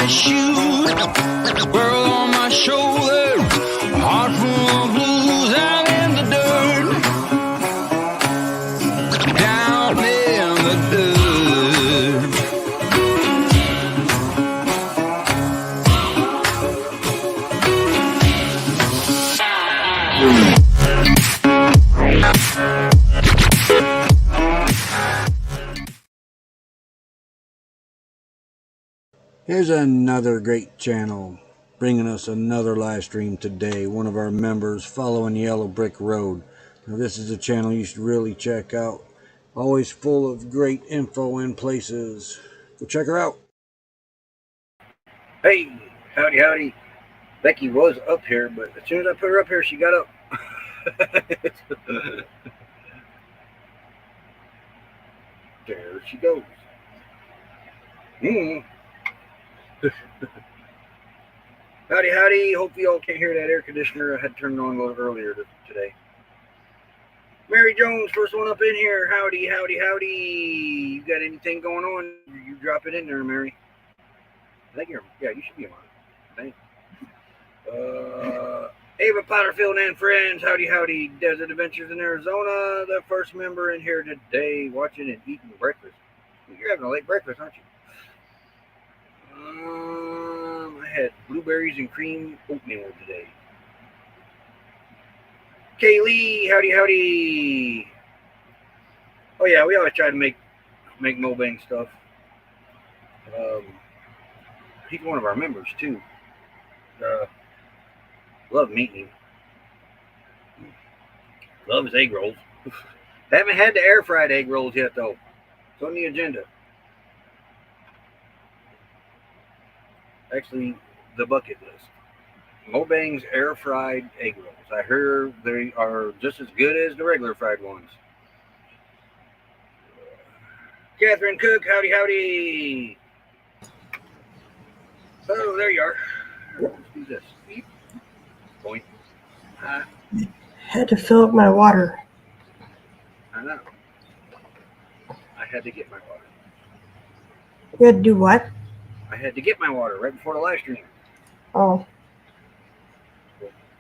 my shoes, world on my shoulders, a heart full of blues out in the dirt, down in the dirt. Here's another great channel bringing us another live stream today. One of our members, Following Yellow Brick Road. Now, this is a channel you should really check out. Always full of great info and places. Go check her out. Hey, howdy, howdy. Becky was up here, but as soon as I put her up here, she got up. There she goes. Howdy, howdy. Hope you all can't hear that air conditioner. I had turned it on a little earlier today. Mary Jones, first one up in here. Howdy, howdy, howdy. You got anything going on? You drop it in there, Mary. I think you should be on it. Ava Potterfield and friends. Howdy, howdy. Desert Adventures in Arizona. The first member in here today watching and eating breakfast. You're having a late breakfast, aren't you? I had blueberries and cream oatmeal today. Kaylee, howdy, howdy. Oh yeah, we always try to make mukbang stuff. He's one of our members too. Love meeting him. Love his egg rolls. Haven't had the air fried egg rolls yet though. It's on the agenda. Actually, the bucket list. Mukbang's air fried egg rolls. I heard they are just as good as the regular fried ones. Catherine Cook, howdy, howdy. Oh, there you are. Let's do this. Beep. Point. Had to fill up my water. I know. I had to get my water. You had to do what? I had to get my water right before the live stream. Oh.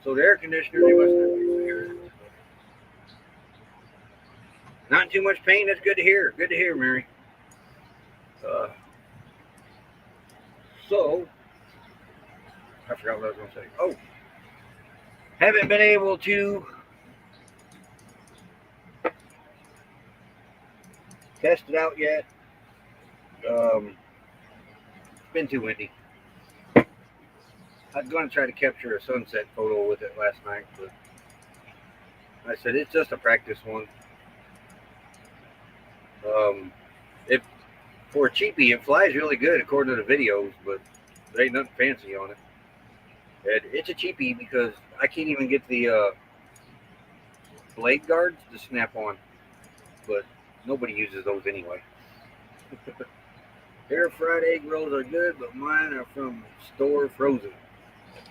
So the air conditioner, they must have hear. Not too much pain. That's good to hear. Good to hear, Mary. So, I forgot what I was going to say. Oh, haven't been able to test it out yet. It's been too windy. I was going to try to capture a sunset photo with it last night, but I said it's just a practice one. If for a cheapie, it flies really good according to the videos, but there ain't nothing fancy on it. And it's a cheapie because I can't even get the blade guards to snap on, but nobody uses those anyway. Air fried egg rolls are good, but mine are from store frozen.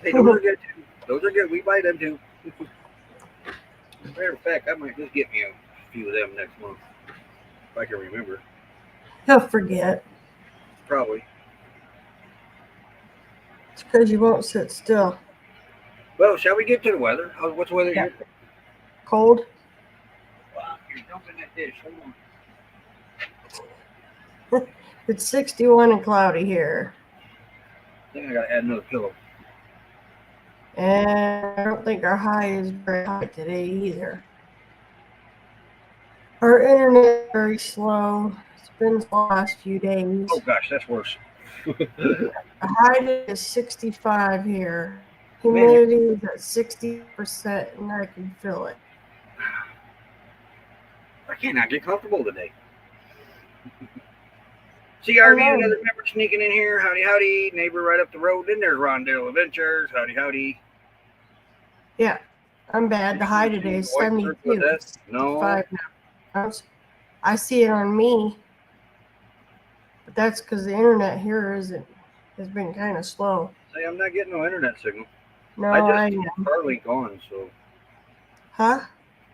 Hey, those are good too. Those are good. We buy them too. Matter of fact, I might just get me a few of them next month if I can remember. He'll forget. Probably. It's because you won't sit still. Well, shall we get to the weather? What's the weather here? Cold? Wow, you're dumping that dish. Hold on. It's 61 and cloudy here. I think I gotta add another pillow. And I don't think our high is very high today either. Our internet is very slow. It's been the last few days. Oh gosh, that's worse. The high is 65 here. Humidity is at 60%, and I can feel it. I cannot get comfortable today. CRV, another member sneaking in here. Howdy, howdy. Neighbor right up the road. Then there's Rondale Adventures. Howdy, howdy. Yeah, I'm bad. The high today is 72. No. 5 now. I see it on me, but that's because the internet here has been kind of slow. Say, I'm not getting no internet signal. No, I just turned Starlink on, so. Huh?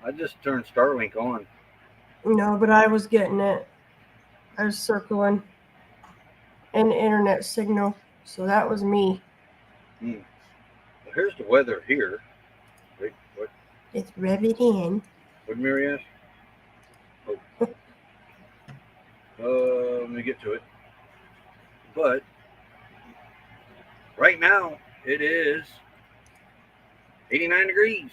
I just turned Starlink on. No, but I was getting it. I was circling an internet signal. So that was me. Well, here's the weather here. Wait, what? It's rub it in. What did Mary ask? Let me get to it. But right now it is 89 degrees.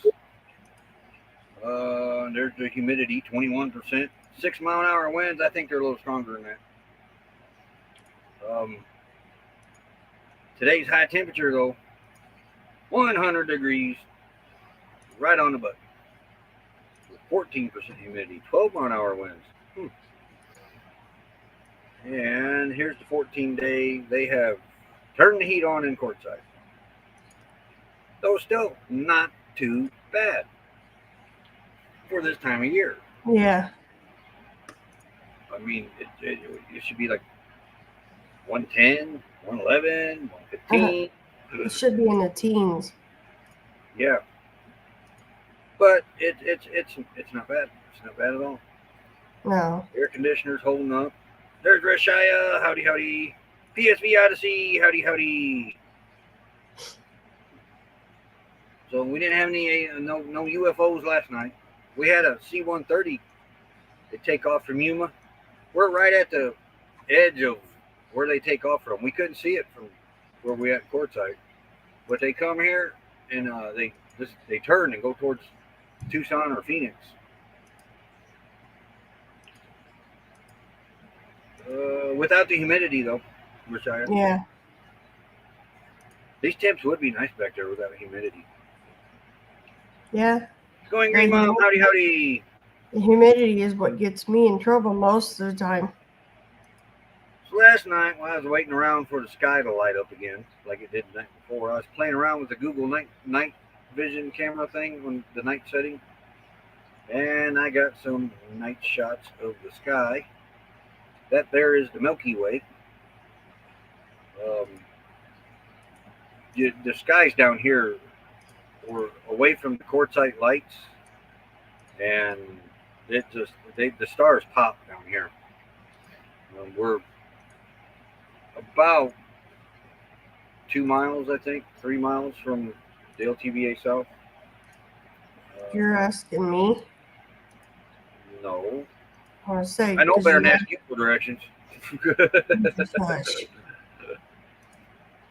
There's the humidity, 21%. 6-mile-an-hour winds. I think they're a little stronger than that. Today's high temperature, though, 100 degrees, right on the button. 14% humidity, 12-mile-an-hour winds. And here's the 14-day. They have turned the heat on in Quartzsite. Though still not too bad for this time of year. Yeah. I mean, it should be like 110, 111, 115. It should be in the teens. Yeah. But it's not bad. It's not bad at all. No. Air conditioner's holding up. There's Rashaya. Howdy, howdy. PSV Odyssey. Howdy, howdy. So we didn't have any no UFOs last night. We had a C-130. They take off from Yuma. We're right at the edge of where they take off from. We couldn't see it from where we at Quartzsite, but they come here and they turn and go towards Tucson or Phoenix. Without the humidity, though, Rashaya. Yeah. These temps would be nice back there without the humidity. Yeah. Going Green Mom, howdy, howdy. The humidity is what gets me in trouble most of the time. So last night, while I was waiting around for the sky to light up again, like it did the night before, I was playing around with the Google night vision camera thing on the night setting, and I got some night shots of the sky. That there is the Milky Way. The skies down here were away from the Quartzsite lights, and the stars pop down here. We're about 2 miles, I think, 3 miles from the LTVA South. You're asking me? No. I want to say. I know better than ask you for directions.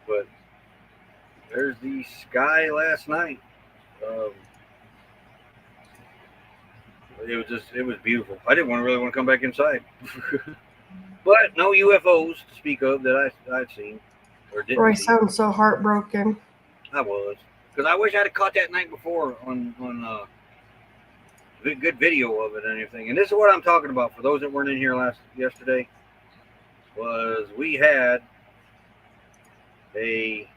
But there's the sky last night. It was beautiful. I didn't really want to come back inside. But no UFOs to speak of that I'd seen or didn't. Roy sounds so heartbroken. I was, because I wish I'd have caught that night before on good video of it and everything. And this is what I'm talking about for those that weren't in here yesterday. Was we had a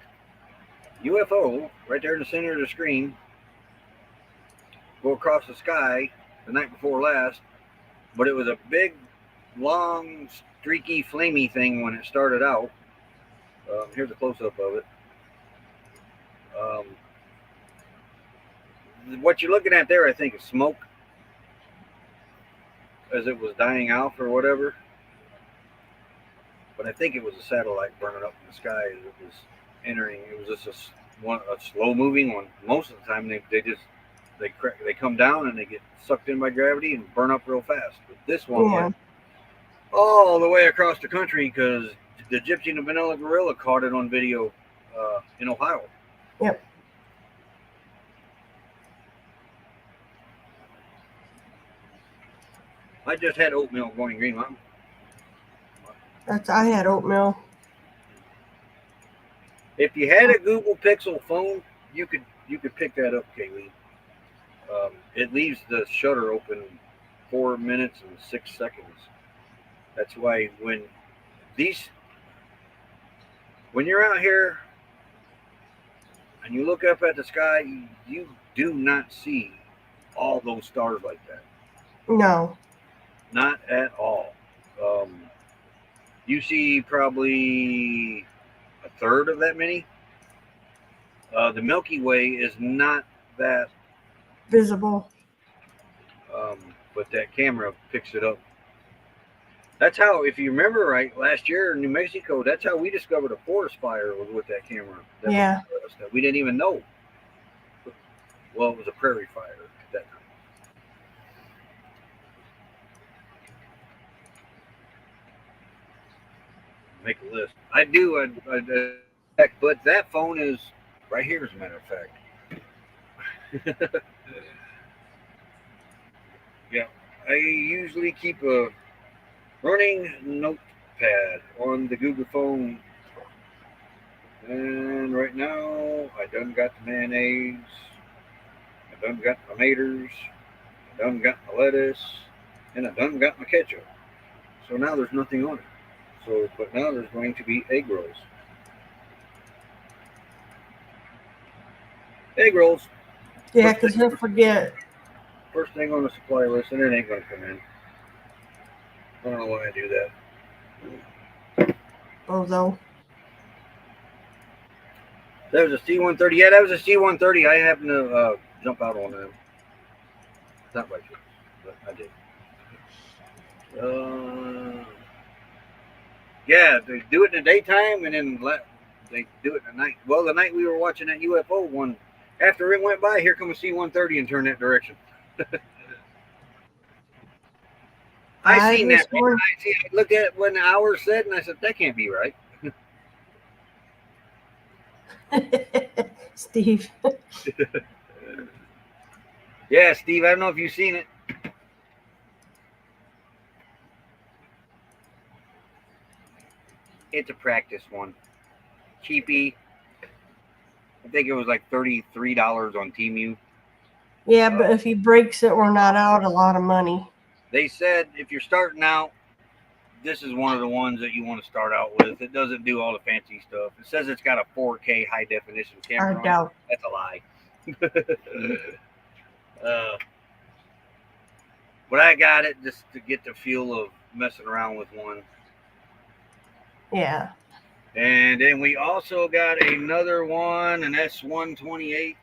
UFO right there in the center of the screen go across the sky the night before last, but it was a big, long, streaky, flamey thing when it started out. Here's a close-up of it. What you're looking at there, I think, is smoke as it was dying out or whatever. But I think it was a satellite burning up in the sky as it was entering. It was just a slow-moving one. Most of the time, they come down and they get sucked in by gravity and burn up real fast. But this one went all the way across the country because the Gypsy and the Vanilla Gorilla caught it on video in Ohio. Yep. I just had oatmeal going Green Mountain. I had oatmeal. If you had a Google Pixel phone, you could pick that up, Kaylee. It leaves the shutter open 4 minutes and 6 seconds. That's why when you're out here and you look up at the sky, you do not see all those stars like that. No. Not at all. You see probably a third of that many. The Milky Way is not that visible. But that camera picks it up. That's how, if you remember right, last year in New Mexico, that's how we discovered a forest fire was with that camera. That Yeah. we didn't even know. Well, it was a prairie fire at that time. Make a list. I do. But that phone is right here, as a matter of fact. Yeah, I usually keep a running notepad on the Google phone. And right now, I done got the mayonnaise. I done got my tomatoes. I done got my lettuce. And I done got my ketchup. So now there's nothing on it. So, but now there's going to be egg rolls. Egg rolls. Yeah, because he'll forget. First thing on the supply list, and it ain't going to come in. I don't know why I do that. Bozo. That was a C-130. Yeah, that was a C-130. I happened to jump out on them. Not by choice, but I did. Yeah, they do it in the daytime, and then they do it at night. Well, the night we were watching that UFO one, after it went by, here come a C-130 and turned that direction. I seen that. I looked at it when the hour said, and I said, that can't be right. Steve. Yeah, Steve, I don't know if you've seen it. It's a practice one. Cheapy. I think it was like $33 on Temu. Yeah, but if he breaks it, we're not out a lot of money. They said if you're starting out, this is one of the ones that you want to start out with. It doesn't do all the fancy stuff. It says it's got a 4K high definition camera. I doubt. That's a lie. But I got it just to get the feel of messing around with one. Yeah. And then we also got another one, an S128.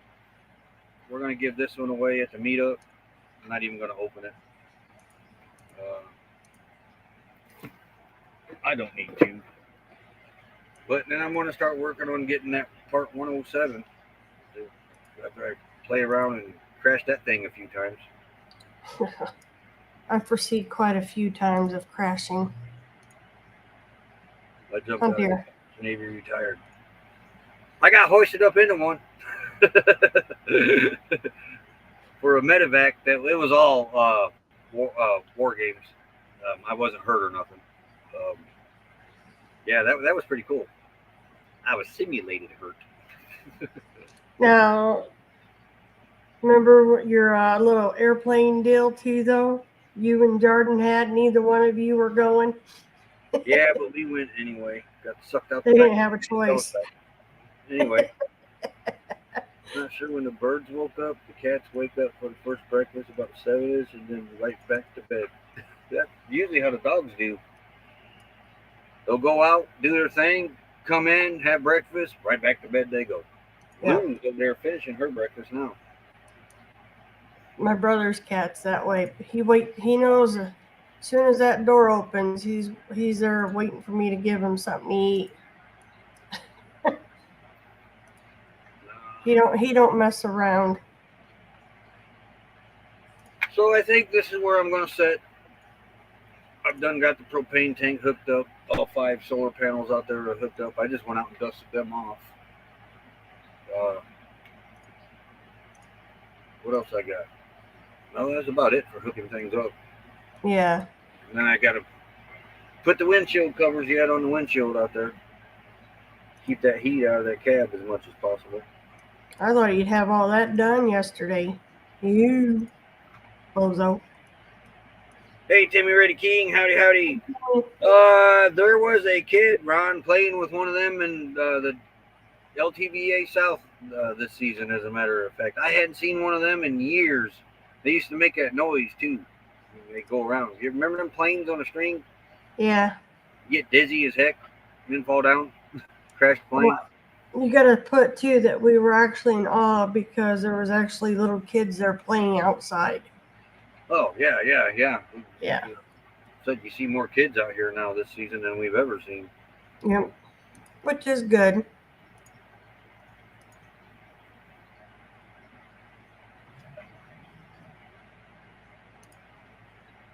We're going to give this one away at the meetup. I'm not even going to open it. I don't need to. But then I'm going to start working on getting that Part 107 after I play around and crash that thing a few times. I foresee quite a few times of crashing. I jumped out of the Navy retired. I got hoisted up into one for a medevac. That it was all war games. I wasn't hurt or nothing. Yeah, that was pretty cool. I was simulated hurt. Now, remember your little airplane deal too, though? You and Jordan had, neither one of you were going. Yeah, but we went anyway. Got sucked out. They didn't have a choice. Anyway, not sure when the birds woke up. The cats wake up for the first breakfast about 7ish, and then right back to bed. That's usually how the dogs do. They'll go out, do their thing, come in, have breakfast, right back to bed they go. Yeah. Moon's up there finishing her breakfast now. My brother's cat's that way. He knows as soon as that door opens, he's there waiting for me to give him something to eat. He don't mess around. So I think this is where I'm going to set. I've done got the propane tank hooked up. All 5 solar panels out there are hooked up. I just went out and dusted them off. What else I got? No, that's about it for hooking things up. Yeah. And then I got to put the windshield covers yet on the windshield out there. Keep that heat out of that cab as much as possible. I thought you'd have all that done yesterday. You, bozo. Hey, Timmy Reddy King, howdy, howdy. There was a kid, Ron, playing with one of them in the LTVA South this season, as a matter of fact. I hadn't seen one of them in years. They used to make that noise, too. They go around. You remember them planes on a string? Yeah. You get dizzy as heck, and then fall down, crash the plane. Well, you got to put, too, that we were actually in awe because there was actually little kids there playing outside. Oh, yeah. Yeah. said you see more kids out here now this season than we've ever seen. Yep. Which is good.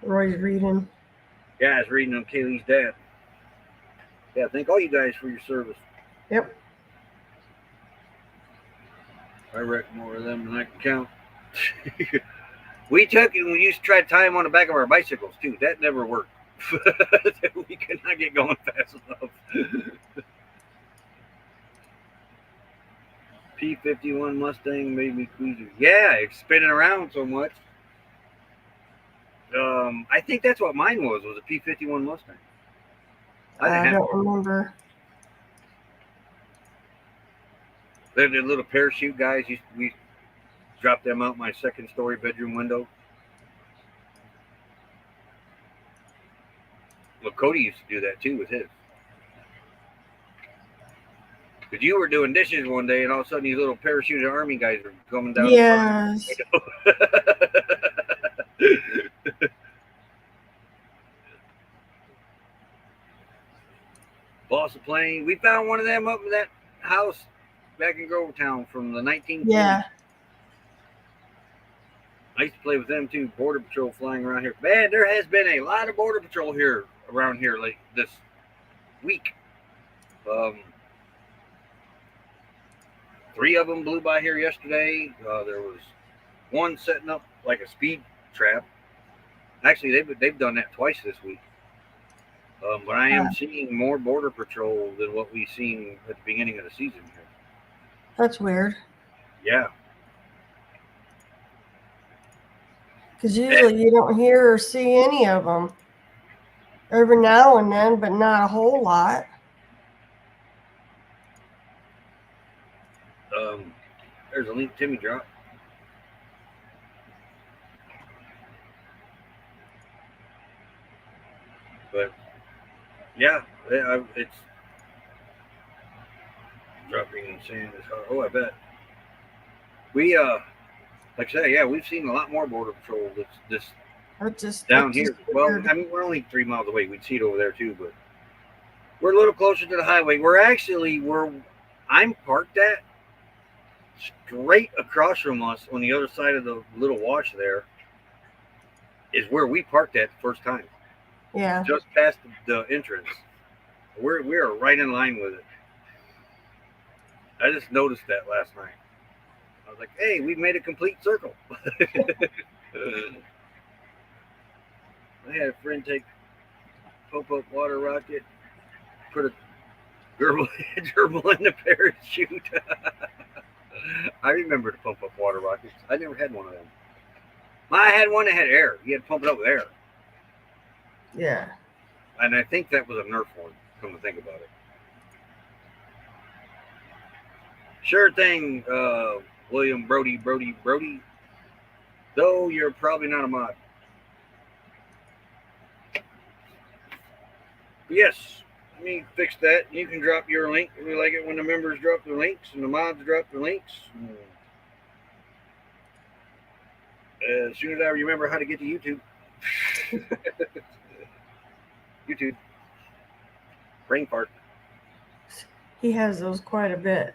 Roy's reading. Yeah, I was reading on Kaylee's dad. Yeah, thank all you guys for your service. Yep. I reckon more of them than I can count. We took and we used to try to tie them on the back of our bicycles too. That never worked. We could not get going fast enough. P-51 Mustang made me queasy. Yeah, it's spinning around so much. I think that's what mine was a P-51 Mustang. I don't remember. The little parachute guys, we dropped them out my second story bedroom window. Well, Cody used to do that too with his. Because you were doing dishes one day, and all of a sudden these little parachuted army guys are coming down. Yes. Boss of plane. We found one of them up in that house back in Grovetown from the 1940s. Yeah. I used to play with them too. Border Patrol flying around here. Man, there has been a lot of Border Patrol here around here like this week. 3 of them blew by here yesterday. There was one setting up like a speed trap. Actually, they've done that twice this week. But I am seeing more Border Patrol than what we've seen at the beginning of the season here. That's weird. Yeah. Because usually you don't hear or see any of them. Every now and then, but not a whole lot. There's a link Timmy dropped. But yeah, it's dropping in sand is hard. Oh, I bet. We like I say, yeah, we've seen a lot more Border Patrol that's just down here. Well, I mean, we're only 3 miles away. We'd see it over there too, but we're a little closer to the highway. We're actually where I'm parked at, straight across from us on the other side of the little wash there is where we parked at the first time. Yeah. Just past the entrance. We are right in line with it. I just noticed that last night. I was like, hey, we've made a complete circle. I had a friend take pump-up water rocket, put a gerbil in the parachute. I remember the pump-up water rockets. I never had one of them. I had one that had air. You had to pump it up with air. Yeah. And I think that was a Nerf one, come to think about it. Sure thing, William Brody. Though you're probably not a mod. But yes, let me fix that. You can drop your link. We like it when the members drop their links and the mods drop their links. As soon as I remember how to get to YouTube. YouTube. Brain fart. He has those quite a bit.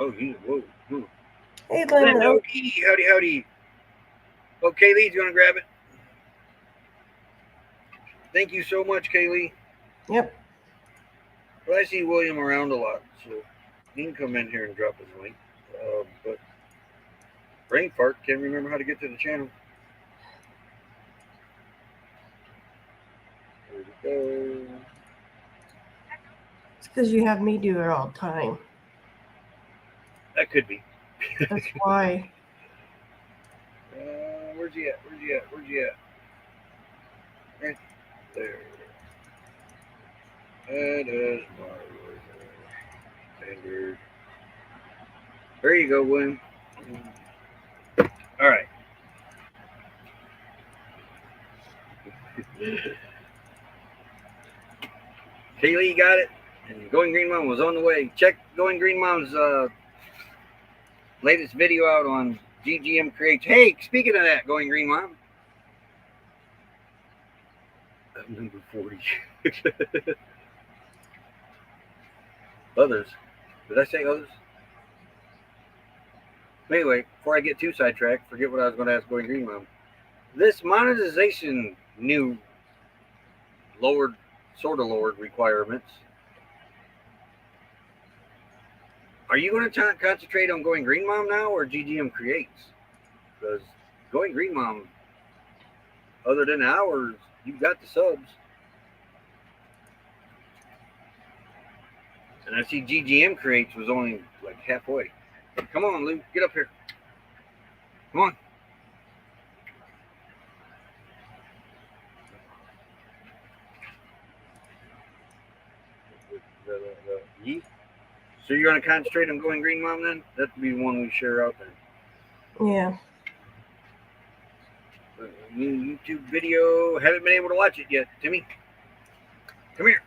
Oh, whoa. Hey, Linda. Howdy. Oh, Kaylee's going to grab it. Thank you so much, Kaylee. Yep. Well, I see William around a lot, so he can come in here and drop his link. But brain fart, can't remember how to get to the channel. There we go. It's because you have me do it all the time. That could be. That's why. Where's he at? Right there. That is my finger. There you go, William. All right. Kaylee got it, and Going Green Mom was on the way. Check Going Green Mom's latest video out on GGM creates. Hey, speaking of that, Going Green Mom. Number 40. Others. Did I say others? Anyway, before I get too sidetracked, forget what I was going to ask Going Green Mom. This monetization new lowered, sort of lowered requirements. Are you going to concentrate on Going Green Mom now or GGM Creates? Because Going Green Mom, other than ours, you've got the subs. And I see GGM Creates was only like halfway. Come on, Lou, get up here. Come on. Yeet. So you're going to concentrate on Going Green Mom then? That'd be one we share out there. Yeah. New YouTube video. Haven't been able to watch it yet. Timmy, come here.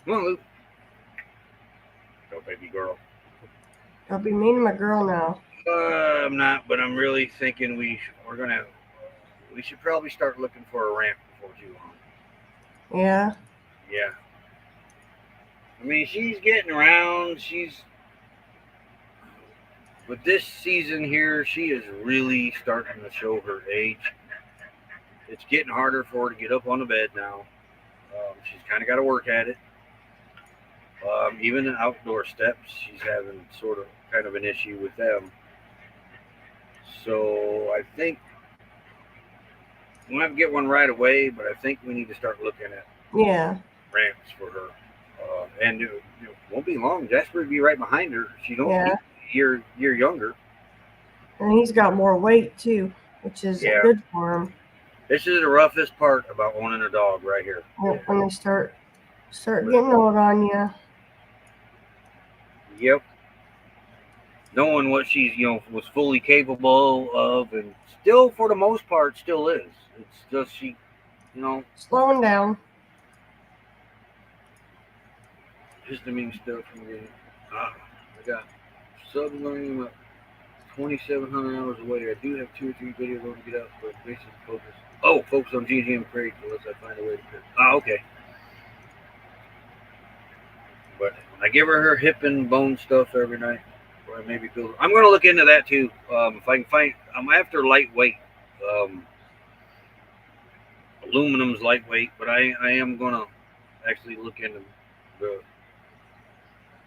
Come on, Lou. Go, baby girl. I'll be mean to my girl now. I'm not, but I'm really thinking we should probably start looking for a ramp before too long. Yeah. Yeah. I mean, she's getting around. But this season here, she is really starting to show her age. It's getting harder for her to get up on the bed now. She's kind of got to work at it. Even the outdoor steps, she's having kind of an issue with them. So I think we'll have to get one right away, but I think we need to start looking at ramps for her. And it won't be long. Jasper will be right behind her. She don't be a year younger. And he's got more weight too, which is good for him. This is the roughest part about owning a dog right here. Yep, when they start getting old on you. Yep. Knowing what she's, was fully capable of, and still, for the most part, still is. It's just she, slowing down. Histamine stuff from getting. I got subs learning about 2,700 hours away. I do have 2 or 3 videos I want to get out, but basically focus on GGM Crate unless I find a way to pick. Okay. But I give her hip and bone stuff every night. Or maybe build. I'm going to look into that too. If I can find, I'm after lightweight. Aluminum's lightweight, but I am going to actually look into the.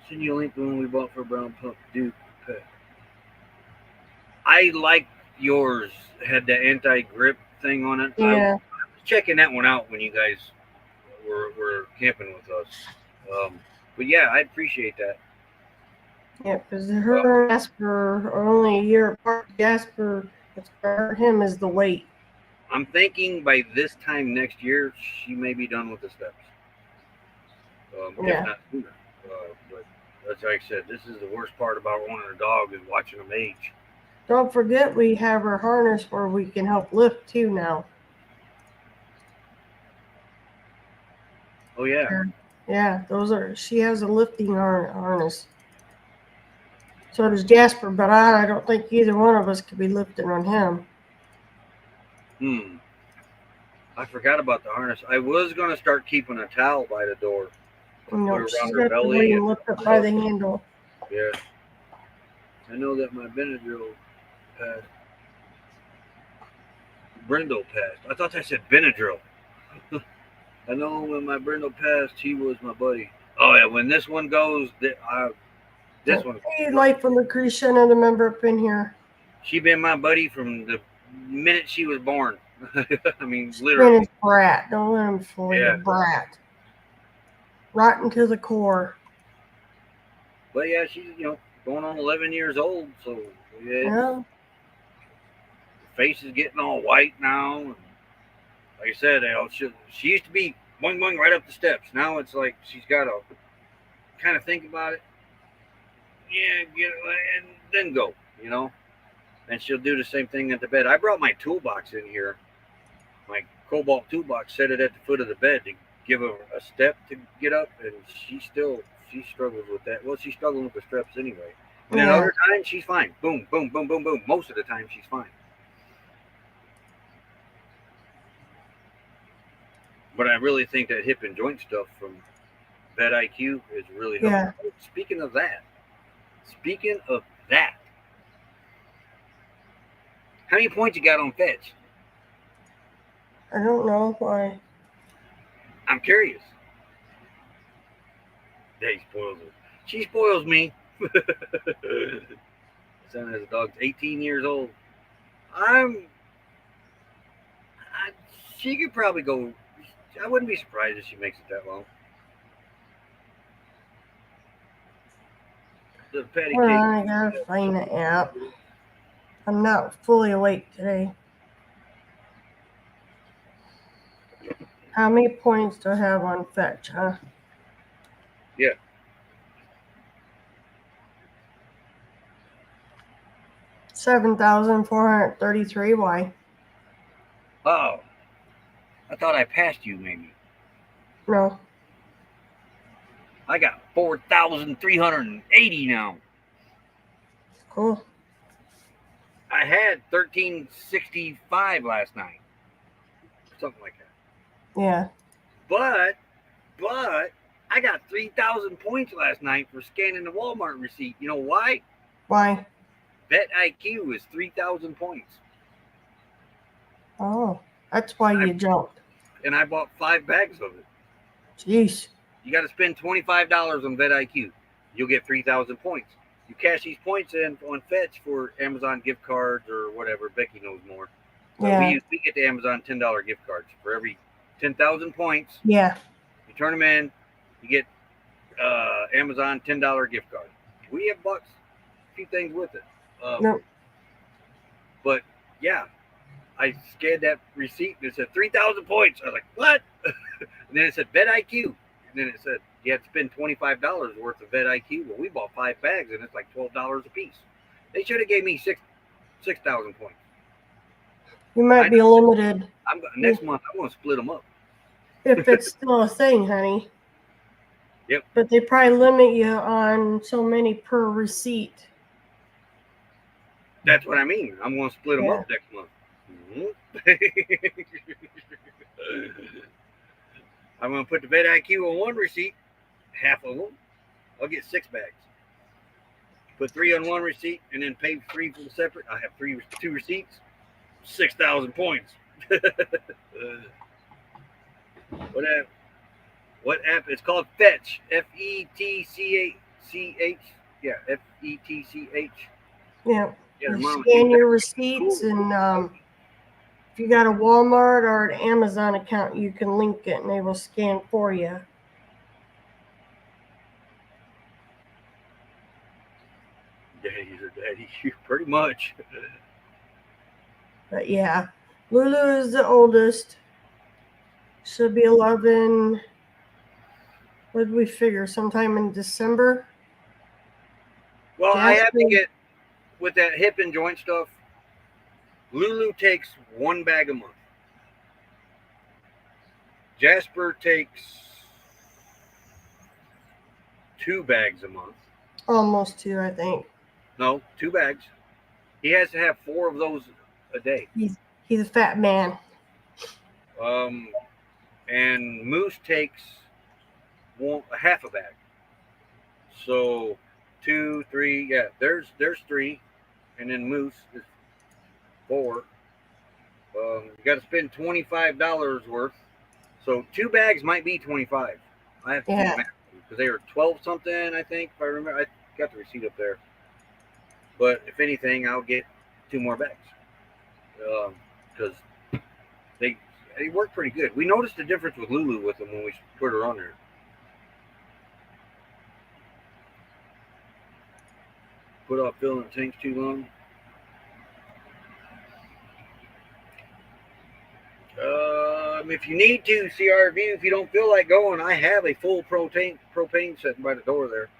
Send you a link to the one we bought for Brown Pup Duke pet. I like yours. Had the anti-grip thing on it. Yeah. I was checking that one out when you guys were camping with us. But yeah, I appreciate that. Yeah, because her and Jasper are only a year apart. Jasper, what's hurt him is the weight. I'm thinking by this time next year, she may be done with the steps. If not sooner. But that's like I said, this is the worst part about owning a dog is watching them age. Don't forget we have her harness where we can help lift too now. Oh yeah. Yeah, she has a lifting harness. So does Jasper, but I don't think either one of us could be lifting on him. I forgot about the harness. I was going to start keeping a towel by the door. She's got the way to lift up by the handle. Yeah. I know that my Benadryl passed. Brindle passed. I thought I said Benadryl. I know when my Brindle passed, he was my buddy. Oh yeah, when this one goes, this one. Hey, Light from Lucretia, another member up in here. She been my buddy from the minute she was born. I mean, She's literally. been a brat. Don't let him fool you, brat. Rotten to the core. But yeah, she's going on 11 years old, so yeah. Her face is getting all white now. And like I said, she used to be boing boing right up the steps. Now it's like she's got to kind of think about it. Yeah, get it, and then go, And she'll do the same thing at the bed. I brought my toolbox in here, my Cobalt toolbox, set it at the foot of the bed to give her a step to get up, and she struggles with that. Well, she's struggling with the steps anyway. And then Yeah. other times she's fine. Boom, boom, boom, boom, boom. Most of the time she's fine. But I really think that hip and joint stuff from Vet IQ is really helpful. Yeah. Speaking of that, how many points you got on Fetch? I don't know why. I'm curious. Yeah, he spoils her. She spoils me. Son has a dog 18 years old. She could probably go. I wouldn't be surprised if she makes it that long. The patty Hold cake. on, I gotta find the app. I'm not fully awake today. How many points do I have on Fetch, huh? Yeah. 7,433. Why? Oh, I thought I passed you maybe. No. I got 4,380 now. Cool. I had 1,365 last night. Something like that. Yeah. But I got 3,000 points last night for scanning the Walmart receipt. You know why? Why? Vet IQ is 3,000 points. Oh, that's why you jumped. And I bought 5 bags of it. Jeez. You got to spend $25 on Vet IQ. You'll get 3,000 points. You cash these points in on Fetch for Amazon gift cards or whatever. Becky knows more. But Yeah. we get the Amazon $10 gift cards for every 10,000 points. Yeah. You turn them in, you get Amazon $10 gift card. We have bought a few things with it. No. But yeah, I scanned that receipt and it said 3,000 points. I was like, what? And then it said Vet IQ. And then it said you had to spend $25 worth of Vet IQ. Well, we bought 5 bags and it's like $12 a piece. They should have gave me 6,000 points. You might be limited. Next month I'm going to split them up. If it's still a thing, honey. Yep. But they probably limit you on so many per receipt. That's what I mean. I'm going to split them up next month. Mm-hmm. I'm going to put the Vet IQ on one receipt, half of them. I'll get 6 bags. Put 3 on one receipt and then pay 3 for the separate. I have 2 receipts, 6,000 points. What app? It's called Fetch. FETCH. Yeah, FETCH. Yeah. Yeah, You scan your receipts, and if you got a Walmart or an Amazon account, you can link it, and they will scan for you. Daddy's a daddy, pretty much. But yeah, Lulu is the oldest. Should be 11. What did we figure? Sometime in December? Well, I have to get, with that hip and joint stuff, Lulu takes 1 bag a month. Jasper takes 2 bags a month. Almost 2, I think. No, 2 bags. He has to have 4 of those a day. He's a fat man. And Moose takes half a bag. So 2, 3, yeah. There's 3, and then Moose is 4. You got to spend $25 worth. So 2 bags might be 25. I have to do math because they were 12 something. I think if I remember, I got the receipt up there. But if anything, I'll get 2 more bags because they work pretty good. We noticed the difference with Lulu with them when we put her on there. Put off filling the tanks too long. If you need to see our review, if you don't feel like going, I have a full propane sitting by the door there.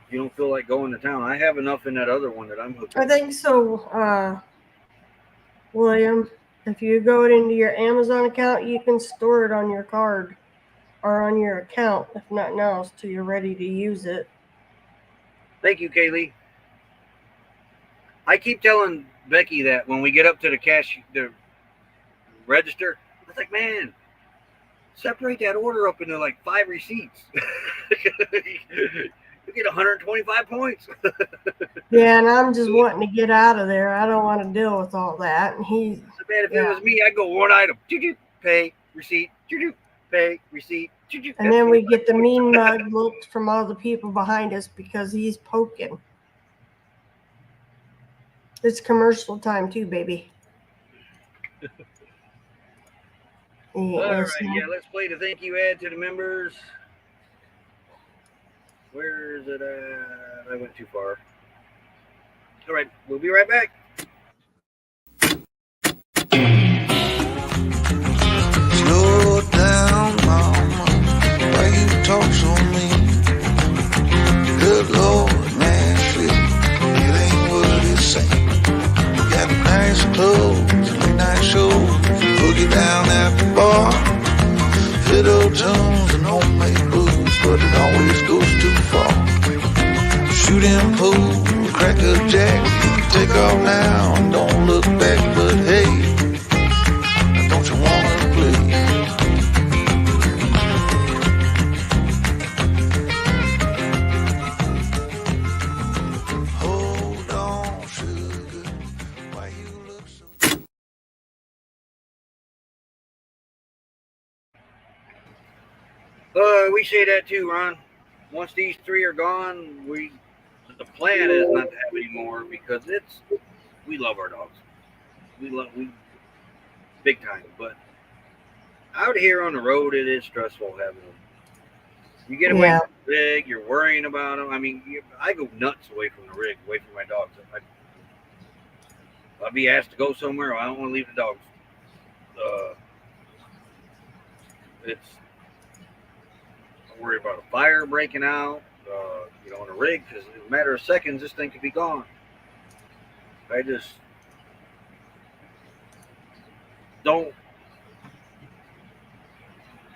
If you don't feel like going to town, I have enough in that other one that I'm hooked up. I think so, William. If you go into your Amazon account, you can store it on your card. or on your account, if nothing else, till you're ready to use it. Thank you, Kaylee. I keep telling Becky that when we get up to the register, I was like, man, separate that order up into like 5 receipts. You get 125 points. Yeah, and I'm just wanting to get out of there. I don't want to deal with all that. And Man, if it was me, I'd go one item. Pay, receipt. Pay, receipt. And then we get the mean mug looks from all the people behind us because he's poking. It's commercial time too, baby. All right, yeah, let's play the thank you ad to the members. Where is it at? I went too far. All right, we'll be right back. Slow down, mama. Why you talk so mean? Good Lord, man, shit, it ain't what it seems. Got nice clothes, late night shows, boogie down at the bar, fiddle tunes and homemade booze, but it always goes too far. Shooting pool, crack a jack, take off now and don't look back, but hey, don't you wanna play? Hold on, sugar, why you look so... We say that too, Ron. Once these 3 are gone, the plan is not to have any more because we love our dogs. We big time, but out here on the road, it is stressful having them. You get away from the rig, you're worrying about them. I mean, I go nuts away from the rig, away from my dogs. I'll be asked to go somewhere, I don't want to leave the dogs. I worry about a fire breaking out, in a rig, because in a matter of seconds, this thing could be gone. I just don't.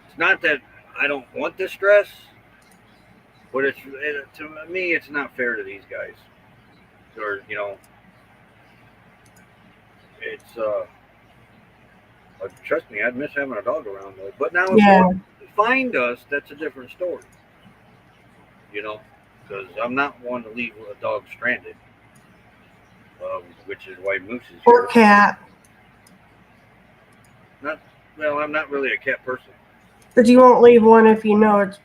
It's not that I don't want this stress, but to me, it's not fair to these guys. Or it's trust me, I'd miss having a dog around though. But now if you find us, that's a different story. Because I'm not one to leave a dog stranded, which is why Moose is here. Or cat. I'm not really a cat person. But you won't leave one if you know it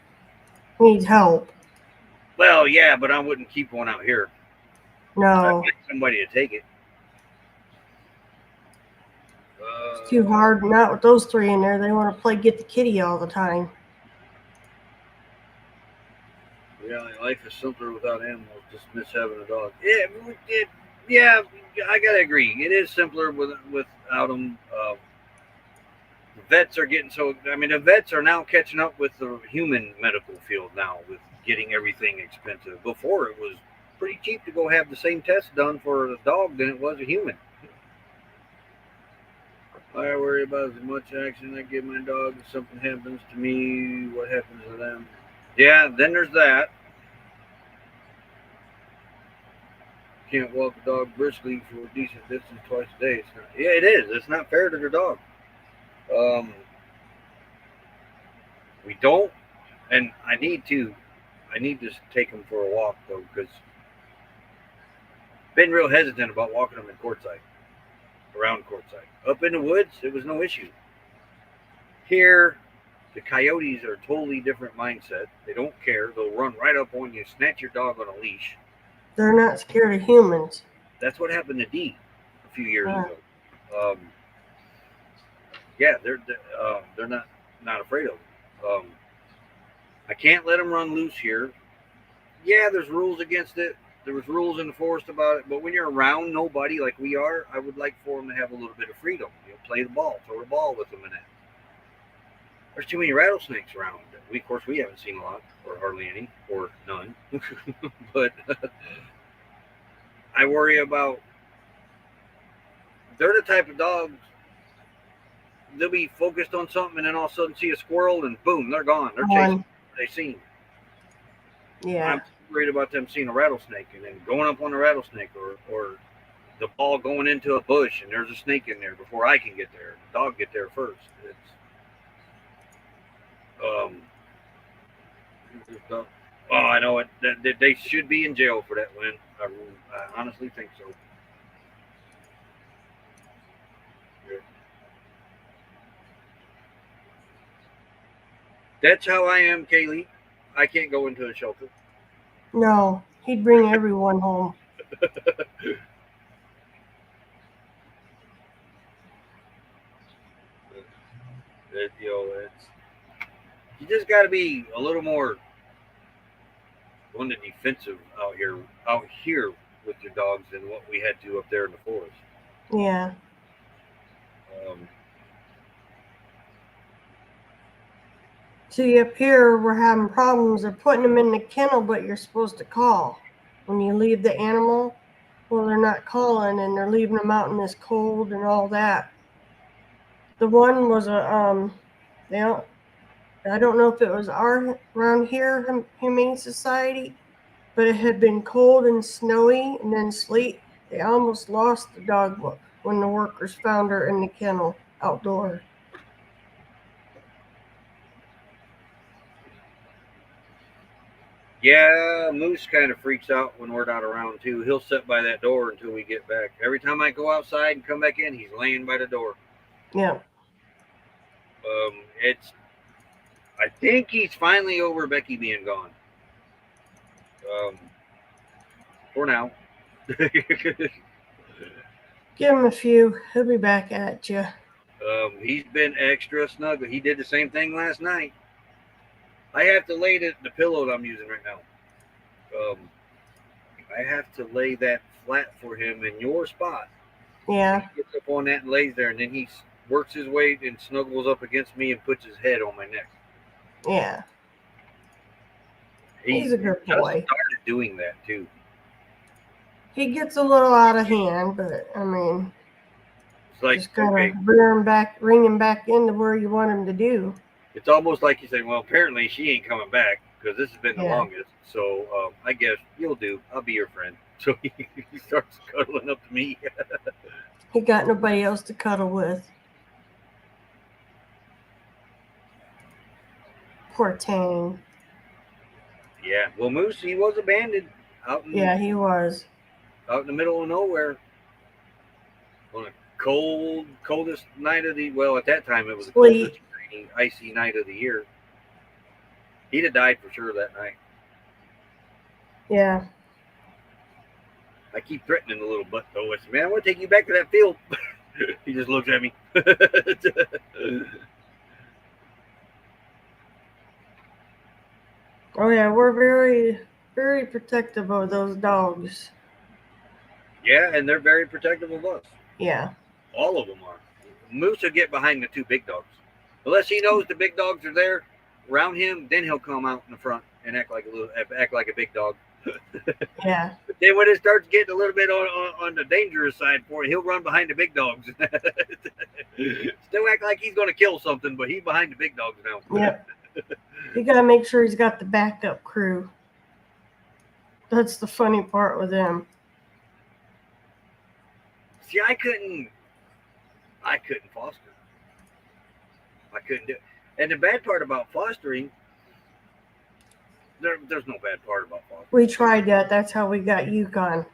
needs help. Well, yeah, but I wouldn't keep one out here. No. I'd get somebody to take it. It's too hard. Not with those 3 in there. They want to play get the kitty all the time. Yeah, life is simpler without animals. Just miss having a dog. Yeah, I gotta agree. It is simpler without them. The vets are getting the vets are now catching up with the human medical field now with getting everything expensive. Before it was pretty cheap to go have the same test done for a dog than it was a human. I worry about as much action I give my dog. If something happens to me, what happens to them? Yeah, then there's that. Can't walk a dog briskly for a decent distance twice a day. It is. It's not fair to the dog. We don't, and I need to take them for a walk though, because been real hesitant about walking them in courtside, around courtside. Up in the woods, it was no issue. Here, the coyotes are a totally different mindset. They don't care. They'll run right up on you, snatch your dog on a leash. They're not scared of humans. That's what happened to Dee a few years ago. Yeah, they're not afraid of them. I can't let them run loose here. Yeah, there's rules against it. There was rules enforced about it. But when you're around nobody like we are, I would like for them to have a little bit of freedom. Play the ball, throw the ball with them in that. There's too many rattlesnakes around. Of course, we haven't seen a lot, or hardly any, or none. But I worry about. They're the type of dogs they'll be focused on something, and then all of a sudden see a squirrel, and boom, they're gone. They're chasing. They seen. Yeah. I'm worried about them seeing a rattlesnake and then going up on the rattlesnake, or the ball going into a bush and there's a snake in there before I can get there. The dog get there first. It's oh, I know it. They should be in jail for that, Lynn. I honestly think so. That's how I am, Kaylee. I can't go into a shelter. No, he'd bring everyone home. It's you just got to be a little more on the defensive out here with your dogs than what we had to up there in the forest. Yeah. See, up here, we're having problems of putting them in the kennel, but you're supposed to call. When you leave the animal, well, they're not calling, and they're leaving them out in this cold and all that. The one was I don't know if it was around here, Humane Society, but it had been cold and snowy and then sleet. They almost lost the dog when the workers found her in the kennel outdoor. Yeah, Moose kind of freaks out when we're not around too. He'll sit by that door until we get back. Every time I go outside and come back in, he's laying by the door. Yeah. I think he's finally over Becky being gone. For now. Give him a few. He'll be back at you. He's been extra snug. He did the same thing last night. I have to lay the pillow that I'm using right now. I have to lay that flat for him in your spot. Yeah. He gets up on that and lays there, and then he works his way and snuggles up against me and puts his head on my neck. Yeah. He's a good boy. Started doing that too. He gets a little out of hand, but I mean, it's like, just gotta bring him back into where you want him to do. It's almost like you say, well, apparently she ain't coming back because this has been the longest. So I guess you'll do. I'll be your friend. So he starts cuddling up to me. He got nobody else to cuddle with. Poor Tang. Yeah. Well, Moose, he was abandoned out in he was out in the middle of nowhere on a coldest night of the at that time it was the coldest icy night of the year. He'd have died for sure that night. Yeah. I keep threatening the little butt though. I said, man, I want to take you back to that field. He just looks at me. Oh yeah, we're very, very protective of those dogs. Yeah, and they're very protective of us. Yeah. All of them are. Moose will get behind the two big dogs. Unless he knows the big dogs are there around him, then he'll come out in the front and act like a big dog. Yeah. But then when it starts getting a little bit on the dangerous side for him, he'll run behind the big dogs. Still act like he's going to kill something, but he's behind the big dogs now. Yep. You got to make sure he's got the backup crew. That's the funny part with him. See, I couldn't foster. I couldn't do it. And the bad part about fostering, there's no bad part about fostering. We tried that. That's how we got Yukon.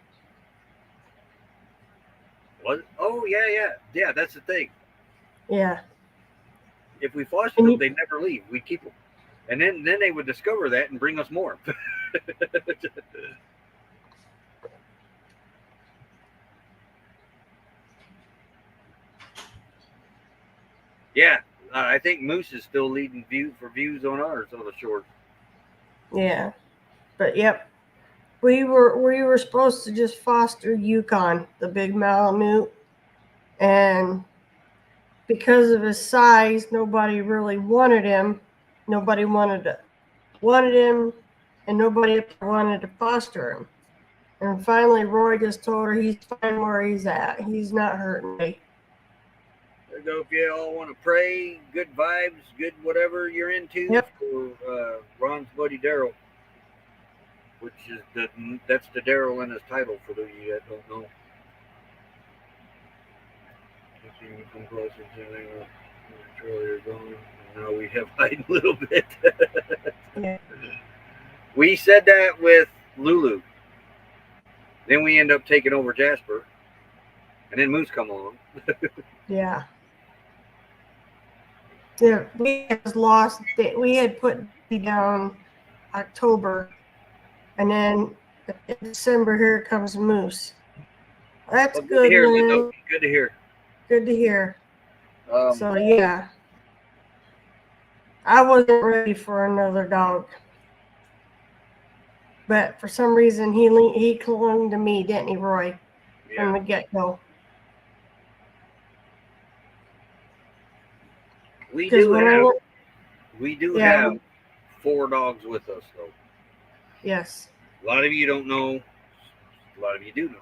Was it? Oh, yeah. Yeah, that's the thing. Yeah. If we foster them, they never leave. We keep them. And then they would discover that and bring us more. Yeah, I think Moose is still leading views on ours on the short. Yeah, but yep, we were supposed to just foster Yukon, the big Malamute, and because of his size, nobody really wanted him. Nobody wanted him, and nobody wanted to foster him. And finally, Roy just told her he's fine where he's at. He's not hurting me. if you all want to pray, good vibes, good whatever you're into Yep. for Ron's buddy Daryl, which is that's the Daryl in his title for those of you that don't know. Come closer to earlier going. Now we have hide a little bit. Yeah. We said that with Lulu. Then we end up taking over Jasper, and then Moose come along. Yeah. Yeah, we had lost. We had put down October, and then in December here comes Moose. That's Well, good to good, hear, Lynn. Lindo. Good to hear. Good to hear. So So yeah, I wasn't ready for another dog, but for some reason he clung to me, didn't he, Roy, from the get-go? we Because do when I have went, we do yeah, have 4 dogs with us though. yes, A lot of you don't know. A lot of you do know.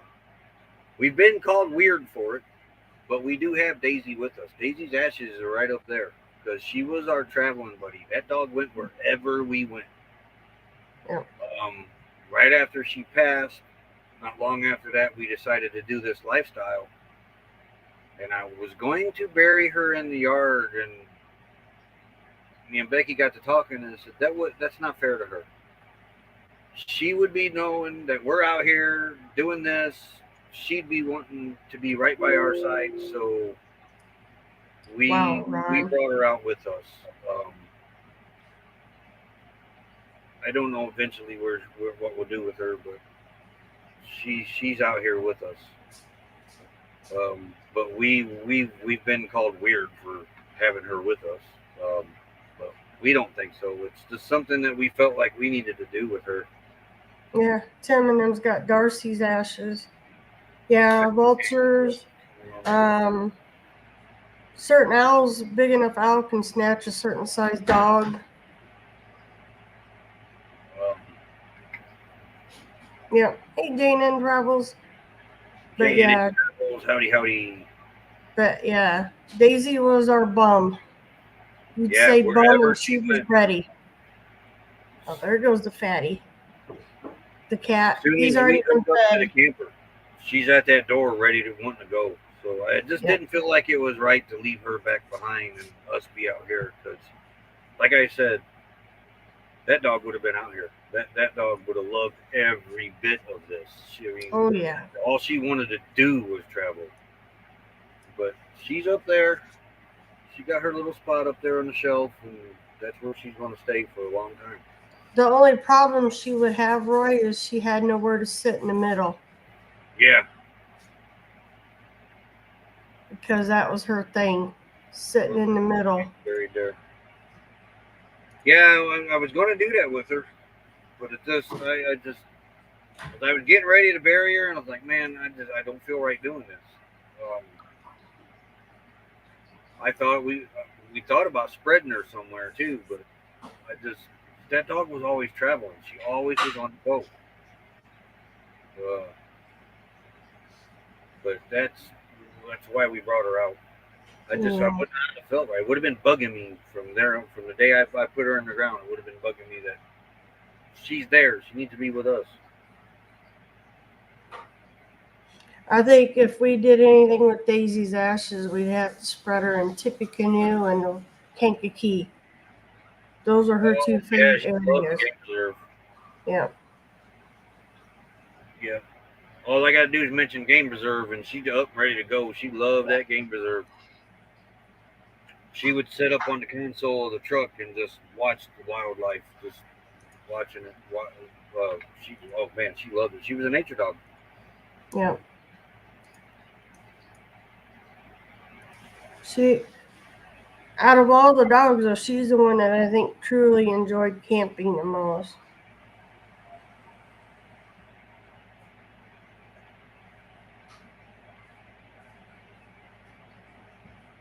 We've been called weird for it, but we do have Daisy with us. Daisy's ashes are right up there because she was our traveling buddy. That dog went wherever we went. Yep. Right after she passed, not long after that, we decided to do this lifestyle. And I was going to bury her in the yard, and me and Becky got to talking, and said that's not fair to her. She would be knowing that we're out here doing this. She'd be wanting to be right by our side, so we Wow, we Ron. brought her out with us. I don't know eventually what we'll do with her, but she's out here with us. But we've been called weird for having her with us. But we don't think so. It's just something that we felt like we needed to do with her. Yeah, Tim and them's got Darcy's ashes. Yeah, vultures. Certain owls, big enough owl can snatch a certain size dog. Yep. Hey, Dana and Travels. But yeah, Howdy. but yeah, Daisy was our bum. You'd Yeah, say bum wherever and she she was went. ready. Oh, there goes the fatty. The cat. As soon He's as we already been hook up to the fed. camper, she's at that door ready to want to go. So I just Yep. didn't feel like it was right to leave her back behind and us be out here because, like I said, that dog would have been out here. That dog would have loved every bit of this. Oh yeah. All she wanted to do was travel. But she's up there. She got her little spot up there on the shelf, and that's where she's going to stay for a long time. The only problem she would have, Roy, is she had nowhere to sit in the middle. Yeah. Because that was her thing, sitting in the middle. Buried there. Yeah, I was going to do that with her, but I was getting ready to bury her, and I was like, man, I don't feel right doing this. I thought we thought about spreading her somewhere too, but that dog was always traveling. She always was on the go. But that's why we brought her out. I wouldn't have felt right. It would have been bugging me from the day I put her in the ground. It would have been bugging me that she's there. She needs to be with us. I think if we did anything with Daisy's ashes, we'd have to spread her in Tippecanoe and Kankakee. Those are her two favorite areas. Game Preserve. Yeah. Yeah. All I got to do is mention Game Preserve, and she's up and ready to go. She loved that Game Preserve. She would sit up on the console of the truck and just watch the wildlife, just watching it. She loved it. She was a nature dog. Yeah. Out of all the dogs, though, she's the one that I think truly enjoyed camping the most.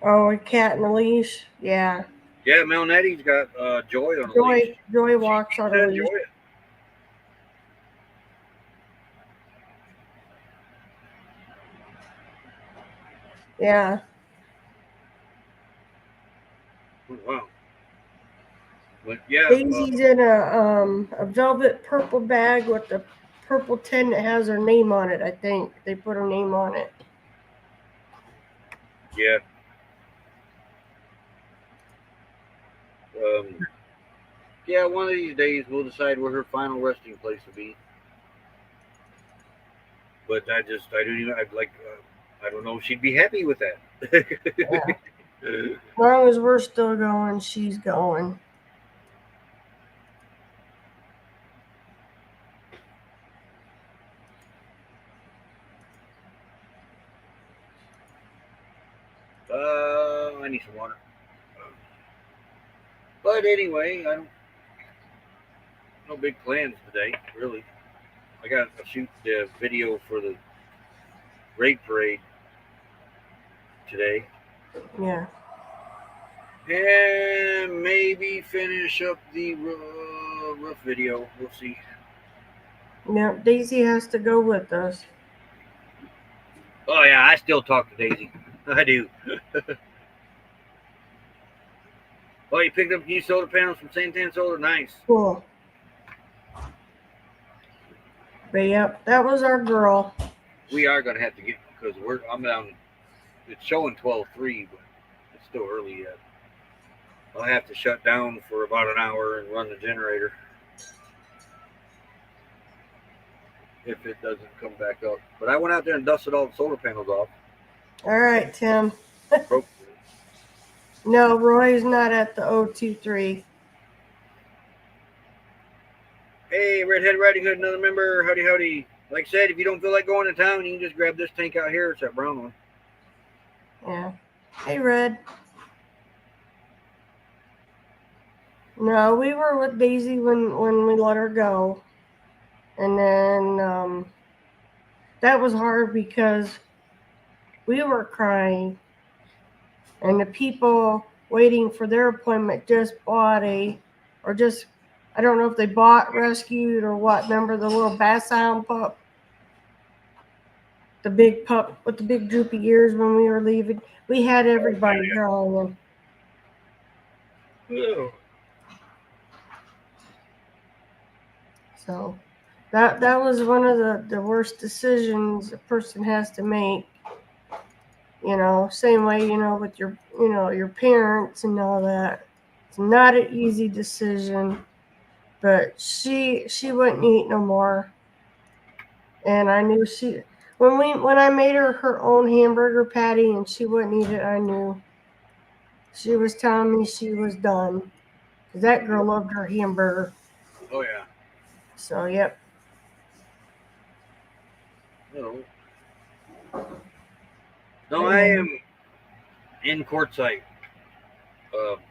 Oh, a cat and a leash? Yeah. Yeah, Mel Nettie's got Joy on a leash. Joy walks on a leash. Enjoy it. Yeah. Oh, wow. But yeah, Daisy's in a velvet purple bag with a purple tin that has her name on it. I think they put her name on it. yeah. Yeah, one of these days we'll decide where her final resting place will be. But I don't even, I'd like, I don't know if she'd be happy with that. Yeah. As long as we're still going, she's going. I need some water. But anyway, I don't, no big plans today, really. I got to shoot the video for the raid parade today. Yeah. And maybe finish up the roof video. We'll see. Yeah, Daisy has to go with us. Oh, yeah, I still talk to Daisy. I do. Oh, you picked up new solar panels from Santan Solar? Nice. Cool. But yep, that was our girl. We are going to have to get, because I'm down, it's showing 12:03, but it's still early yet. I'll have to shut down for about an hour and run the generator if it doesn't come back up. But I went out there and dusted all the solar panels off. All right, Tim. Broke. No, Roy's not at the 023. Hey, Redhead Riding Hood, another member. Howdy, howdy. Like I said, if you don't feel like going to town, you can just grab this tank out here. It's that brown one. Yeah. Hey, Red. No, we were with Daisy when we let her go. And then that was hard because we were crying. And the people waiting for their appointment just bought I don't know if they bought, rescued, or what. Remember the little Bassound pup? The big pup with the big droopy ears when we were leaving. We had everybody crying. Oh. So that was one of the worst decisions a person has to make. Same way, with your parents and all that. It's not an easy decision, but she wouldn't eat no more. And I knew when I made her own hamburger patty and she wouldn't eat it, I knew she was telling me she was done. 'Cause that girl loved her hamburger. Oh, yeah. So, yep. No. No, I am in quartzite,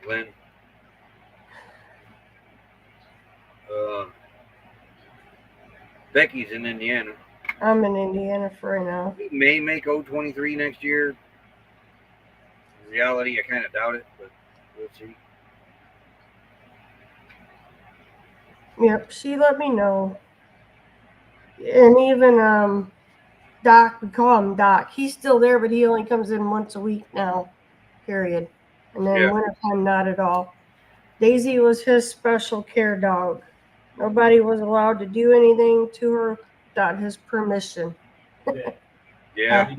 Glenn. Becky's in Indiana. I'm in Indiana for right now. We may make 023 next year. In reality, I kind of doubt it, but we'll see. Yep, she let me know. And even Doc, we call him Doc. He's still there, but he only comes in once a week now, period. And then wintertime, not at all. Daisy was his special care dog. Nobody was allowed to do anything to her without his permission. Yeah.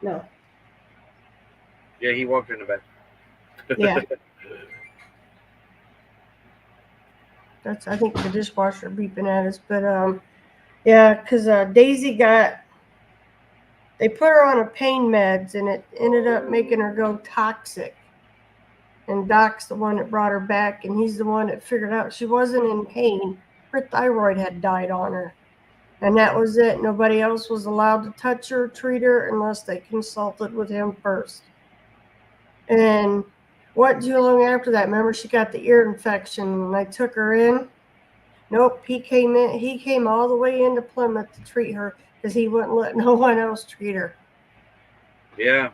No. Yeah, he walked in the back. Yeah. I think the dishwasher beeping at us, but yeah, because Daisy they put her on a pain meds and it ended up making her go toxic. And Doc's the one that brought her back, and he's the one that figured out she wasn't in pain. Her thyroid had died on her. And that was it. Nobody else was allowed to touch her, treat her, unless they consulted with him first. And what too long after that, remember she got the ear infection and I took her in? Nope, he came all the way into Plymouth to treat her because he wouldn't let no one else treat her. Yeah.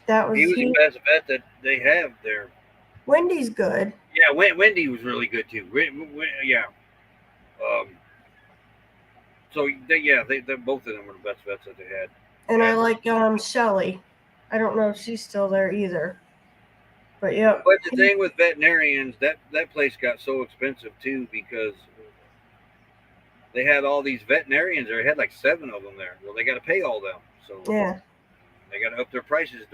He was the best vet that they have there. Wendy's good. Yeah, Wendy was really good too. Yeah. So they both of them were the best vets that they had. And I like Shelley. I don't know if she's still there either. But yep. But the thing with veterinarians, that place got so expensive too because they had all these veterinarians there. They had like 7 of them there. Well, they got to pay all them, so Yeah. they got to up their prices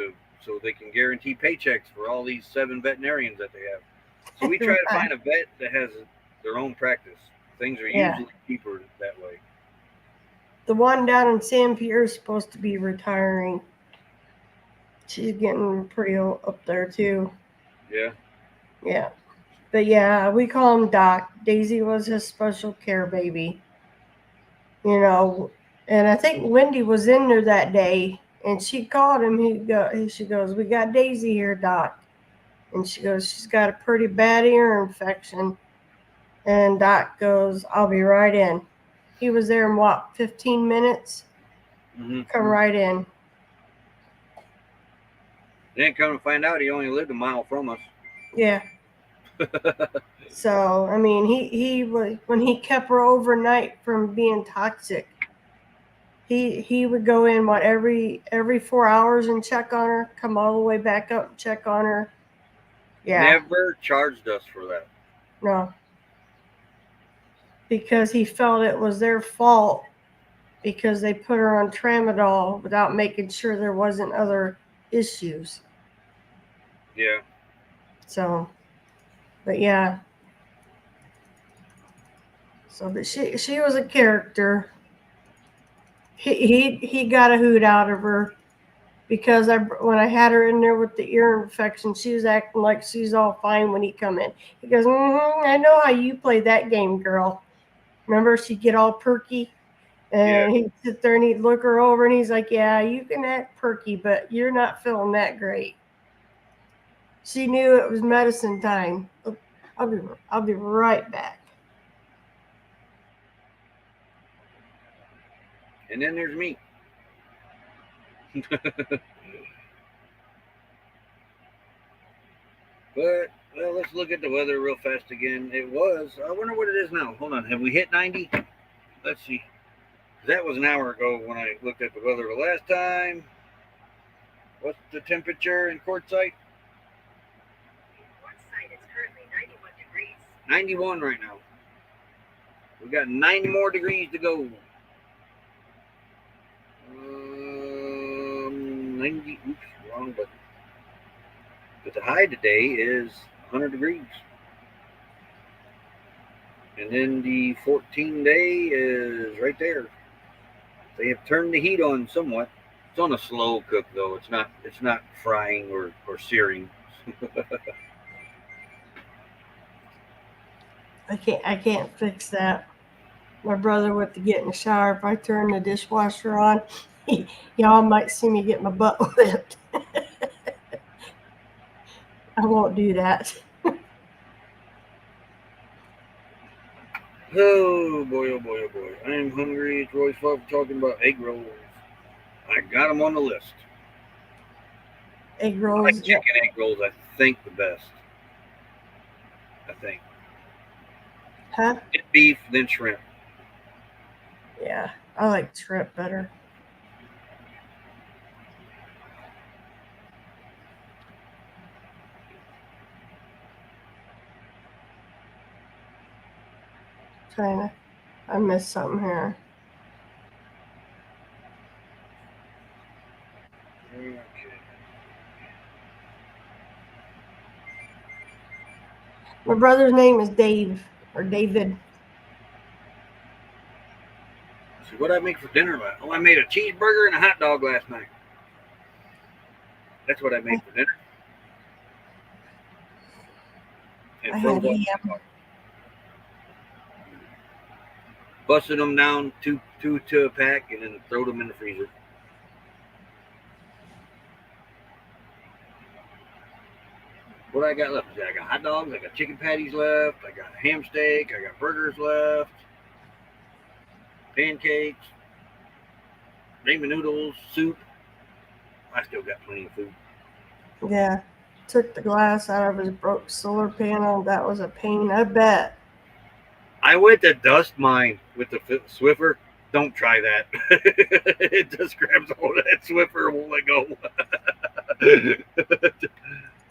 so they can guarantee paychecks for all these 7 veterinarians that they have. So we try to find a vet that has their own practice. Things are Yeah. usually cheaper that way. The one down in San Pierre is supposed to be retiring. She's getting pretty old up there too. Yeah. Yeah. But yeah, we call him Doc. Daisy was his special care baby. You know, and I think Wendy was in there that day, and she called him. She goes, "We got Daisy here, Doc." And she goes, "She's got a pretty bad ear infection." And Doc goes, "I'll be right in." He was there in what, 15 minutes? Mm-hmm. Come right in. Then come to find out, he only lived a mile from us. Yeah. So I mean, he was, when he kept her overnight from being toxic. He would go in every 4 hours and check on her, come all the way back up and check on her. Yeah. Never charged us for that. No. Because he felt it was their fault because they put her on tramadol without making sure there wasn't other issues. Yeah. So, but yeah. So, but she was a character. He got a hoot out of her because when I had her in there with the ear infection, she was acting like she's all fine when he come in. He goes, I know how you play that game, girl. Remember, she'd get all perky, and he'd sit there and he'd look her over, and he's like, "Yeah, you can act perky, but you're not feeling that great." She knew it was medicine time. I'll be right back. And then there's me. But, well, let's look at the weather real fast again. I wonder what it is now. Hold on, have we hit 90? Let's see. That was an hour ago when I looked at the weather the last time. What's the temperature in Quartzsite? Quartzsite is currently 91 degrees. 91 right now. We got 90 more degrees to go. 90, oops, wrong button. But the high today is 100 degrees. And then the 14-day is right there. They have turned the heat on somewhat. It's on a slow cook though. It's not frying or searing. I can't fix that. My brother went to get in the shower. If I turn the dishwasher on, y'all might see me get my butt whipped. I won't do that. Oh boy, oh boy, oh boy. I am hungry. It's Roy's fault for talking about egg rolls. I got them on the list. Egg I rolls. like chicken egg rolls, I think, the best. I think. Huh? It's beef, then shrimp. Yeah, I like shrimp better. I missed something here. Okay. My brother's name is Dave or David. So what did I make for dinner last? Oh, I made a cheeseburger and a hot dog last night. That's what I made for dinner. And I froze had up. ham. Busted them down two to a pack and then throw them in the freezer. What I got left? I got hot dogs, I got chicken patties left, I got ham steak, I got burgers left, pancakes, ramen noodles, soup. I still got plenty of food. Yeah, took the glass out of his broke solar panel. That was a pain, I bet. I went to dust mine with the Swiffer. Don't try that. It just grabs a hold of that Swiffer and won't let go.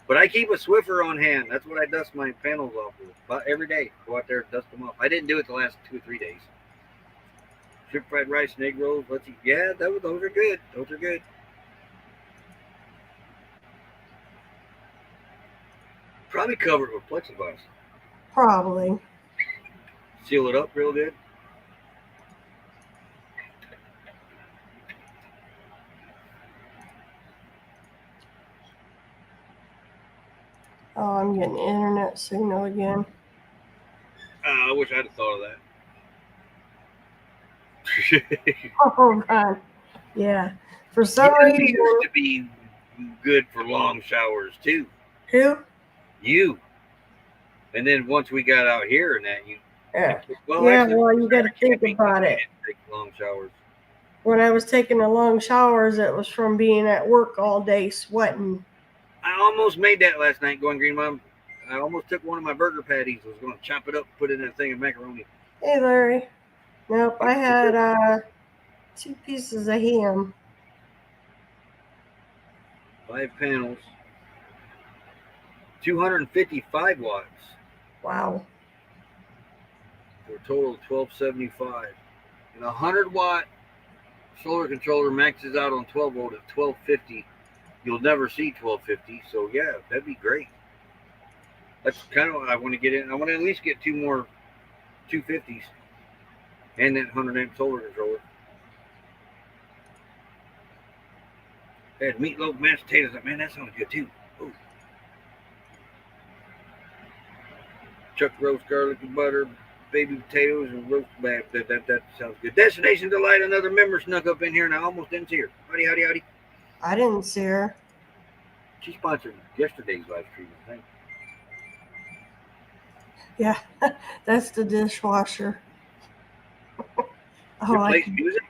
But I keep a Swiffer on hand. That's what I dust my panels off with. About every day. Go out there and dust them off. I didn't do it the last 2 or 3 days. Strip fried rice and egg rolls. Let's eat. Yeah, those are good. Those are good. Probably cover it with plexiglass. Probably. Seal it up real good. Oh, I'm getting internet signal again. I wish I'd have thought of that. Oh, God. Yeah. For some You reason. used to be good for long showers too. Who? You. And then once we got out here and that, you. Yeah. Well, Yeah, actually, well, you got to think about you it. didn't take long showers. When I was taking the long showers, it was from being at work all day sweating. I almost made that last night going green mom. I almost took one of my burger patties. I was going to chop it up, put it in a thing of macaroni. Hey, Larry. Nope, I had 2 pieces of ham. 5 panels. 255 watts. Wow. For a total of 1275. And a 100-watt solar controller maxes out on 12 volt at 1250. You'll never see 1250. So yeah, that'd be great. That's kind of what I want to get in. I want to at least get 2 more 250s and that 100-amp solar controller. Had meatloaf, mashed potatoes. Man, that sounds good too. Ooh. Chuck roast garlic and butter, baby potatoes, and roast bab. That sounds good. Destination Delight, another member snuck up in here, and I almost didn't see her. Howdy, howdy, howdy. I didn't see her. She sponsored yesterday's live stream, I think. Yeah, that's the dishwasher. It plays music?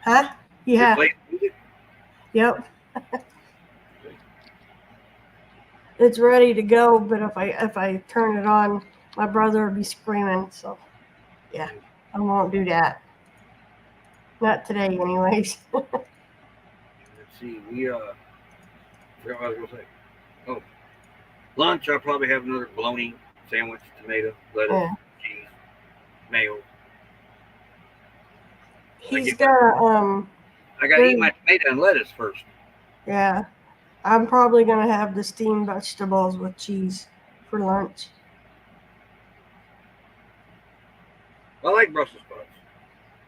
Huh? Yeah. It plays music? Yep. It's ready to go, but if I turn it on, my brother will be screaming. So, yeah, I won't do that. Not today, anyways. Let's see. I forgot what I was going to say. Oh. Lunch, I'll probably have another bologna sandwich, tomato, lettuce, cheese, mayo. He's got I got to eat my tomato and lettuce first. Yeah, I'm probably gonna have the steamed vegetables with cheese for lunch. I like Brussels sprouts.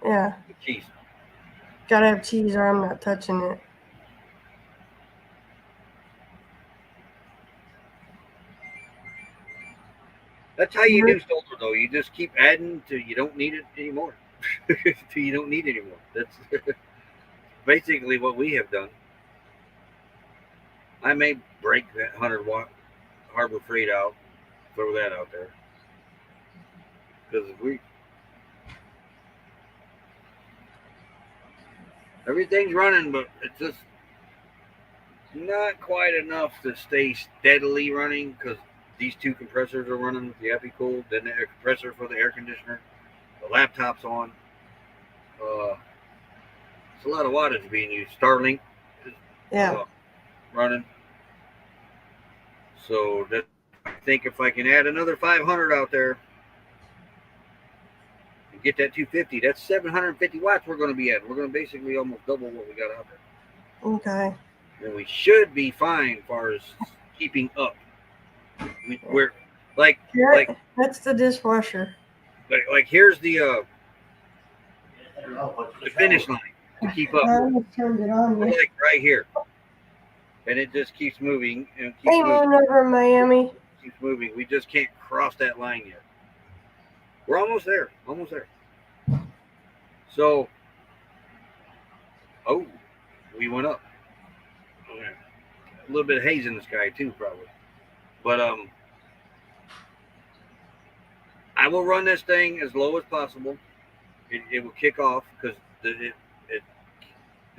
Yeah. With cheese. Gotta have cheese or I'm not touching it. That's how you do solar, though. You just keep adding till you don't need it anymore. Till you don't need it anymore. That's basically what we have done. I may break that 100-watt Harbor Freight out, throw that out there. Because everything's running, but it's just not quite enough to stay steadily running because these 2 compressors are running with the Epi-Cool, then the compressor for the air conditioner, the laptop's on. It's a lot of wattage being used. Starlink is running. So that I think if I can add another 500 out there and get that 250, that's 750 watts we're going to be at. We're going to basically almost double what we got out there. Okay. And we should be fine as far as keeping up. We're like that's the dishwasher. Like here's the finish line to keep up. I almost turned it on. We're like right here, and it just keeps moving and keeps Hey, moving. moon over Miami. Keeps moving. We just can't cross that line yet. We're almost there. Almost there. So, we went up. Okay. A little bit of haze in the sky too, probably. But I will run this thing as low as possible. It will kick off because the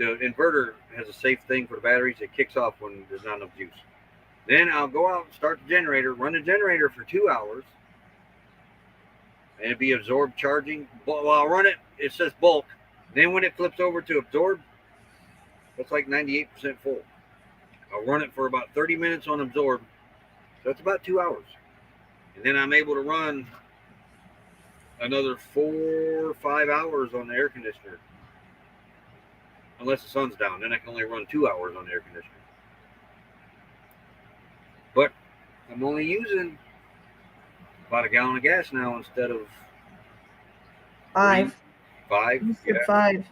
inverter has a safe thing for the batteries. It kicks off when there's not enough juice. Then I'll go out and start the generator, run the generator for 2 hours, and it'll be absorbed charging. While I'll run it, it says bulk. Then when it flips over to absorb, it's like 98% full. I'll run it for about 30 minutes on absorb. So that's about 2 hours. And then I'm able to run another 4 or 5 hours on the air conditioner. Unless the sun's down, then I can only run 2 hours on the air conditioner. But I'm only using about a gallon of gas now instead of 5. 5. You said Yeah. 5.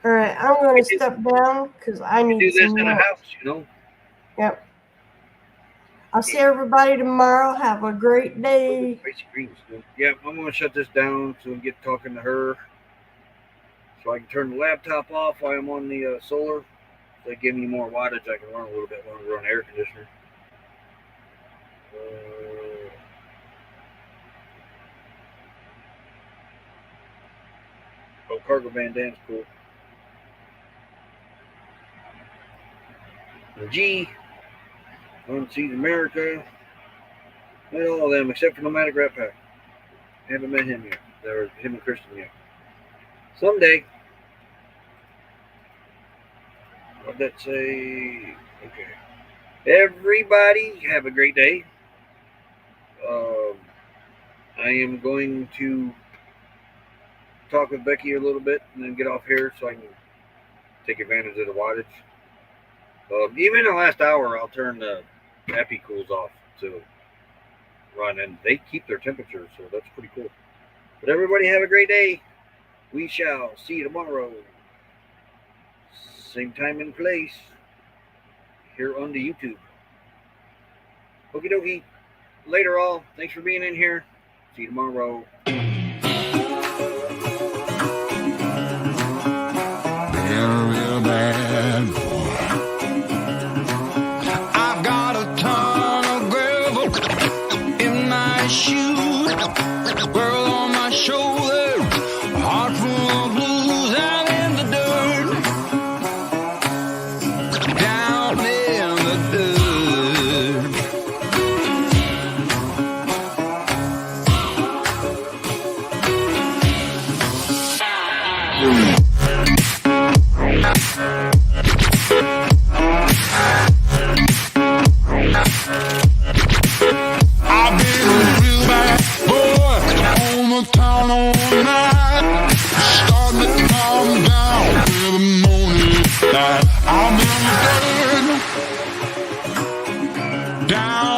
All right, I'm going to step down because I You need do this some in a milk. house, you know. Yep. I'll see everybody tomorrow. Have a great day. Spicy greens. Yeah, I'm going to shut this down so we can get talking to her. So I can turn the laptop off while I'm on the solar. If they give me more wattage, I can run a little bit longer on the air conditioner. Oh, cargo bandana's cool. The G, One Sees America. Met all of them except for Nomadic Rat Pack. Haven't met him yet. Or him and Kristen yet. Someday. What'd that say? Okay. Everybody, have a great day. I am going to talk with Becky a little bit and then get off here so I can take advantage of the wattage. Even in the last hour, I'll turn the Epi cools off to run, and they keep their temperature, so that's pretty cool. But everybody have a great day. We shall see you tomorrow. Same time and place here on the YouTube. Okie dokie. Later all. Thanks for being in here. See you tomorrow. Real bad boy. I've got a ton of gravel in my shoe, world on my shoulder, heart full of blues out in the dirt, down in the dirt. I've been a real bad boy on the town all night, starting to calm down till the morning light. I've been down